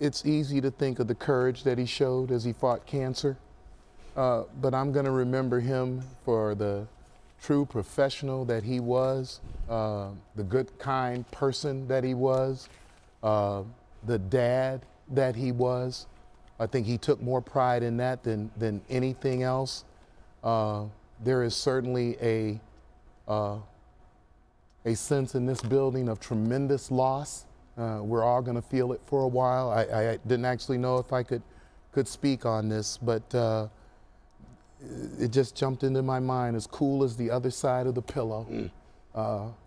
it's easy to think of the courage that he showed as he fought cancer, but I'm going to remember him for the true professional that he was, the good, kind person that he was, the dad that he was. I think he took more pride in that than anything else. There is certainly a sense in this building of tremendous loss. We're all going to feel it for a while. I didn't actually know if I could speak on this, but it just jumped into my mind. As cool as the other side of the pillow,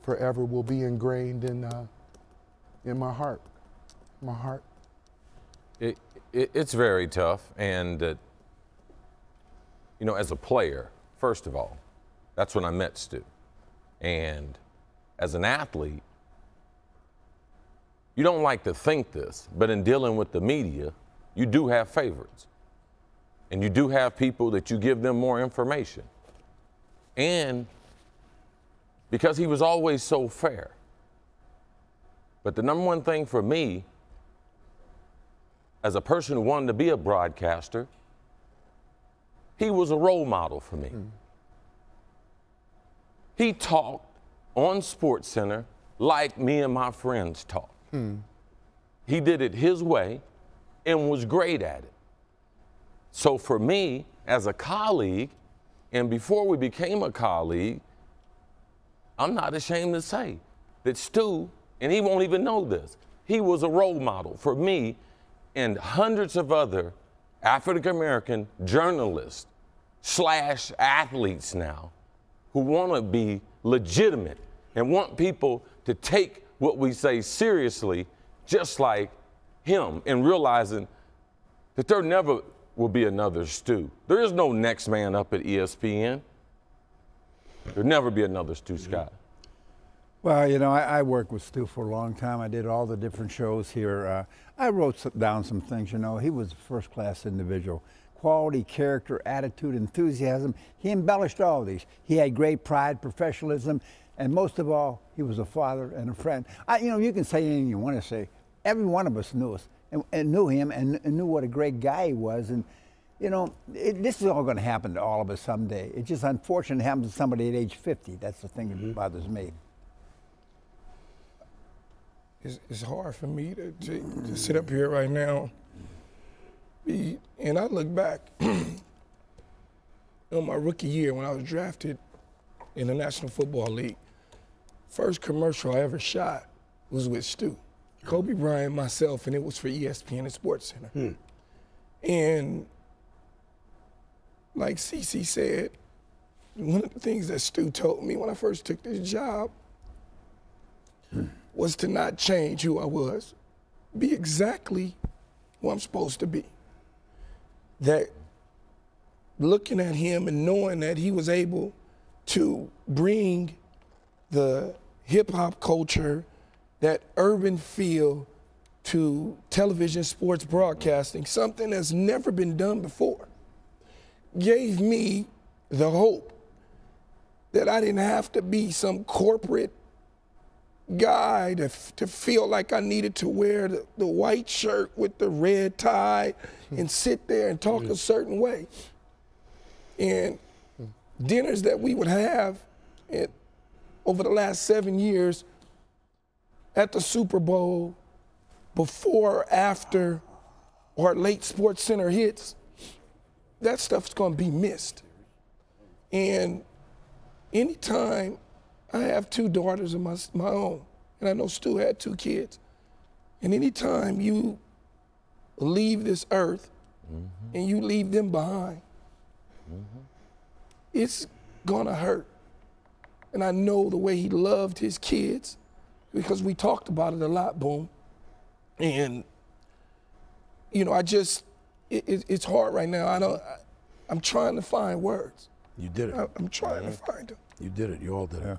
forever will be ingrained in my heart. My heart. It's very tough, and you know, as a player, first of all, that's when I met Stu, and as an athlete, you don't like to think this, but in dealing with the media, you do have favorites. And you do have people that you give them more information. And because he was always so fair. But the number one thing for me, as a person who wanted to be a broadcaster, he was a role model for me. He talked on SportsCenter like me and my friends talk. He did it his way and was great at it. So for me, as a colleague, and before we became a colleague, I'm not ashamed to say that Stu, and he won't even know this, he was a role model for me and hundreds of other African-American journalists / athletes now who want to be legitimate and want people to take what we say seriously, just like him, and realizing that there never will be another Stu. There is no next man up at ESPN. There'll never be another Stu Scott. Well, you know, I worked with Stu for a long time. I did all the different shows here. I wrote down some things, you know. He was a first-class individual. Quality, character, attitude, enthusiasm. He embellished all these. He had great pride, professionalism, and most of all, he was a father and a friend. You know, you can say anything you want to say. Every one of us knew us and knew him and knew what a great guy he was. And, you know, this is all going to happen to all of us someday. It's just unfortunate it happens to somebody at age 50. That's the thing that bothers me. It's hard for me to sit up here right now. And I look back on my rookie year when I was drafted in the National Football League. First commercial I ever shot was with Stu. Kobe Bryant, myself, and it was for ESPN and SportsCenter. And like CeCe said, one of the things that Stu told me when I first took this job was to not change who I was, be exactly who I'm supposed to be. That looking at him and knowing that he was able to bring the hip-hop culture, that urban feel to television sports broadcasting, something that's never been done before, gave me the hope that I didn't have to be some corporate guy to feel like I needed to wear the white shirt with the red tie and sit there and talk a certain way. And dinners that we would have over the last 7 years at the Super Bowl, before, after, or late SportsCenter hits, that stuff's gonna be missed. And anytime I have 2 daughters of my own, and I know Stu had 2 kids, and anytime you leave this earth and you leave them behind, it's gonna hurt. And I know the way he loved his kids, because we talked about it a lot, Boom. And, you know, it's hard right now. I'm trying to find words. You did it. I'm trying to find them. You did it. You all did it.